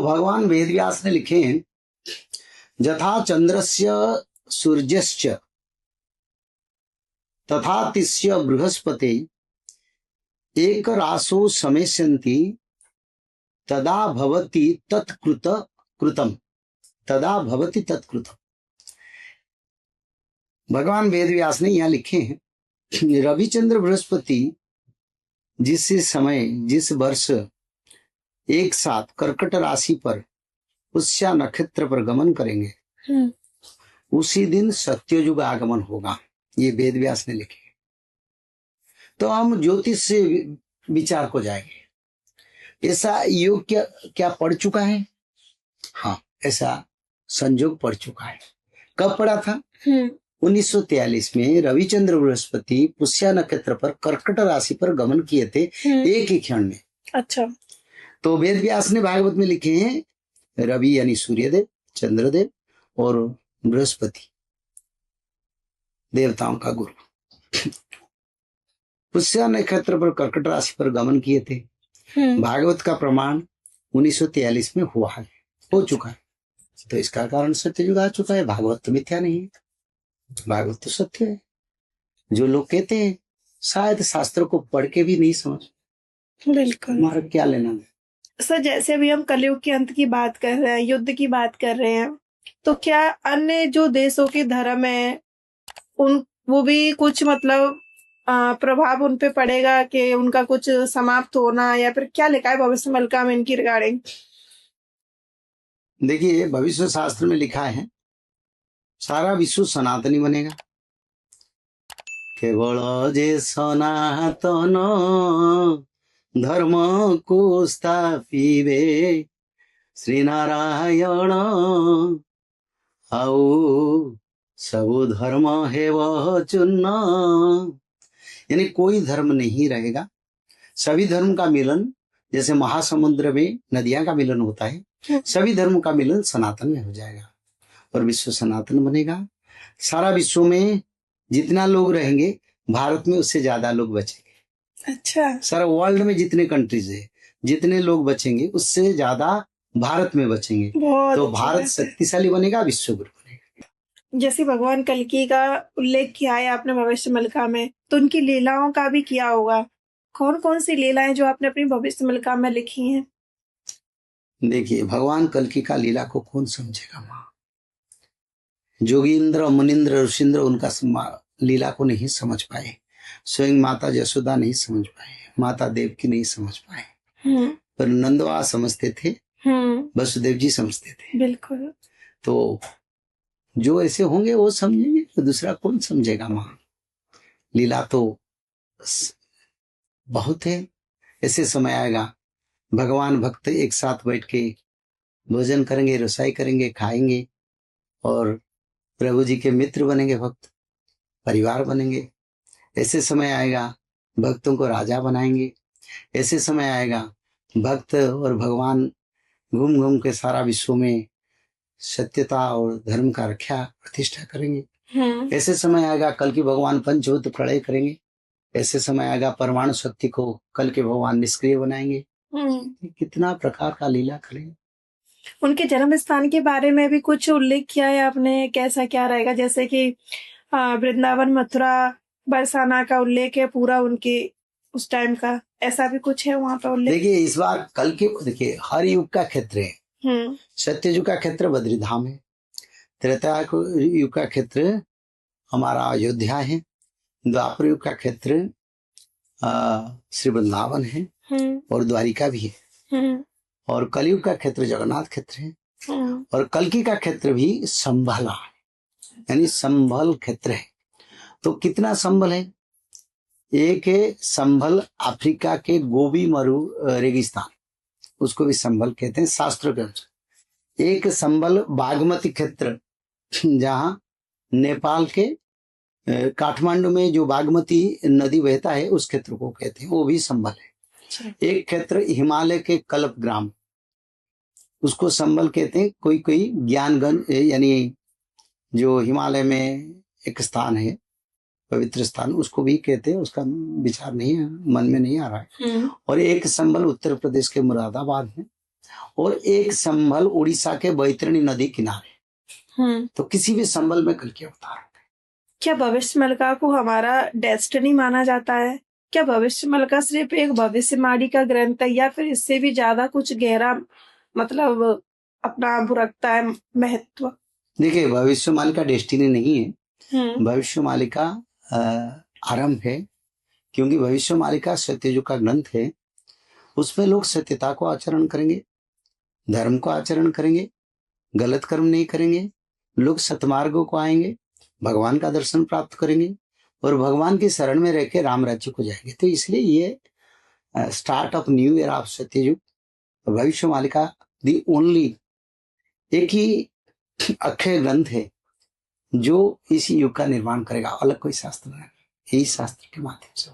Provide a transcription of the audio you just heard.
भगवान वेदव्यास ने लिखे हैं, यथा चंद्रस्य सूर्यश्च तथा तिस्य बृहस्पति एक रासो समेष्यन्ति तदा भवति तत्कृतम। भगवान वेदव्यास ने यहाँ लिखे हैं, रविचंद्र बृहस्पति जिस समय जिस वर्ष एक साथ कर्कट राशि पर पुष्या नक्षत्र पर गमन करेंगे उसी दिन सत्ययुग आगमन होगा। ये वेदव्यास ने लिखे। तो हम ज्योतिष से विचार को जाएंगे, ऐसा योग क्या पढ़ चुका है? हाँ, ऐसा संयोग पढ़ चुका है। कब पढ़ा था? 1943 में रविचंद्र बृहस्पति पुष्या नक्षत्र पर कर्कट राशि पर गमन किए थे एक ही क्षण में। अच्छा। तो वेदव्यास ने भागवत में लिखे हैं, रवि यानी सूर्यदेव, चंद्रदेव और बृहस्पति देवताओं का गुरु पुष्या नक्षत्र पर कर्कट राशि पर गमन किए थे। भागवत का प्रमाण 1943 में हुआ है, हो चुका है। तो इसका कारण सत्ययुग आ चुका है। भागवत तो मिथ्या नहीं है, भागवत तो सत्य है। जो लोग कहते हैं शायद शास्त्र को पढ़ के भी नहीं समझ, बिल्कुल हमारा क्या लेना है। सर, जैसे अभी हम कलयुग के अंत की बात कर रहे हैं, युद्ध की बात कर रहे हैं, तो क्या अन्य जो देशों के धर्म है वो भी कुछ मतलब प्रभाव उन पे पड़ेगा कि उनका कुछ समाप्त होना, या फिर क्या लिखा है भविष्य मलका में इनकी रिगार्डिंग? देखिए, भविष्य शास्त्र में लिखा है सारा विश्व सनातनी बनेगा। केवल जे सनातन धर्म को स्थापिबे श्री नारायण आओ सबु धर्म है वह चुन्न। यानी कोई धर्म नहीं रहेगा, सभी धर्म का मिलन, जैसे महासमुद्र में नदियां का मिलन होता है, सभी धर्म का मिलन सनातन में हो जाएगा और विश्व सनातन बनेगा। सारा विश्व में जितना लोग रहेंगे, भारत में उससे ज्यादा लोग बचेंगे। अच्छा। सारा वर्ल्ड में जितने कंट्रीज है, जितने लोग बचेंगे उससे ज्यादा भारत में बचेंगे। तो भारत शक्तिशाली बनेगा, विश्व गुरु बनेगा। जैसे भगवान कल्कि का उल्लेख किया है आपने भविष्य मलका में, तो उनकी लीलाओं का भी किया होगा। कौन कौन सी लीलाएं जो आपने अपनी भविष्य मलका में लिखी हैं? देखिए, भगवान कल्कि का लीला को कौन समझेगा? माँ जोगींद्र, मुनिंद्र, ऋषिंद्र उनका लीला को नहीं समझ पाए, स्वयं माता यशोदा नहीं समझ पाए, माता देवकी नहीं समझ पाए, पर नंदवा समझते थे, वसुदेव जी समझते थे। बिल्कुल। तो जो ऐसे होंगे वो समझेंगे, तो दूसरा कौन समझेगा? माँ लीला तो बहुत है। ऐसे समय आएगा भगवान भक्त एक साथ बैठ के भोजन करेंगे, रसोई करेंगे, खाएंगे और प्रभु जी के मित्र बनेंगे, भक्त परिवार बनेंगे। ऐसे समय आएगा भक्तों को राजा बनाएंगे। ऐसे समय आएगा भक्त और भगवान घूम घूम के सारा विश्व में सत्यता और धर्म का रक्षा प्रतिष्ठा करेंगे। ऐसे समय आएगा कल की भगवान पंचभूत प्रलय करेंगे। ऐसे समय आएगा परमाणु शक्ति को कल के भगवान निष्क्रिय बनाएंगे। कितना प्रकार का लीला करेंगे। उनके जन्म स्थान के बारे में भी कुछ उल्लेख किया है आपने, कैसा क्या रहेगा? जैसे कि वृंदावन, मथुरा, बरसाना का उल्लेख है पूरा उनके उस टाइम का, ऐसा भी कुछ है वहाँ पर उल्लेख? देखिए, इस बार कल के देखिए हर युग का क्षेत्र है। सत्ययुग का क्षेत्र बद्रीधाम है, त्रेता युग का क्षेत्र हमारा अयोध्या है, द्वापर युग का क्षेत्र श्री वृंदावन है और द्वारिका भी है, और कलयुग का क्षेत्र जगन्नाथ क्षेत्र है, और कल्कि का क्षेत्र भी संभला यानी संभल क्षेत्र है। तो कितना संभल है? एक है संभल अफ्रीका के गोबी मरु रेगिस्तान, उसको भी संभल कहते हैं शास्त्रों के अनुसार। एक संभल बागमती क्षेत्र, जहां नेपाल के काठमांडू में जो बागमती नदी बहता है उस क्षेत्र को कहते हैं, वो भी संभल है। एक क्षेत्र हिमालय के कल्प ग्राम, उसको संभल कहते हैं। कोई कोई ज्ञानगंज यानी जो हिमालय में एक स्थान है पवित्र स्थान, उसको भी कहते हैं, उसका विचार नहीं है, मन में नहीं आ रहा है। और एक संभल उत्तर प्रदेश के मुरादाबाद में, और एक संभल उड़ीसा के बैतरणी नदी किनारे। तो किसी भी संभल में कल के अवतार। क्या भविष्यमलका को हमारा डेस्टिनी माना जाता है? क्या भविष्यमलका सिर्फ एक भविष्यवाणी का ग्रंथ है या फिर इससे भी ज्यादा कुछ गहरा मतलब अपना रखता है महत्व? देखिए, भविष्यवाणी डेस्टिनी नहीं है, भविष्यवाणी का आरंभ है, क्योंकि भविष्यवाणी सत्ययुग का ग्रंथ है। उसमें लोग सत्यता को आचरण करेंगे, धर्म को आचरण करेंगे, गलत कर्म नहीं करेंगे, लोग सतमार्गों को आएंगे, भगवान का दर्शन प्राप्त करेंगे और भगवान की शरण में रह के राम राज्य को जाएंगे। तो इसलिए ये start of new year of Satyayuga भविष्यवाणी का दी ओनली एक ही अक्षय ग्रंथ है जो इस युग का निर्माण करेगा। अलग कोई शास्त्र नहीं, यही शास्त्र के माध्यम से।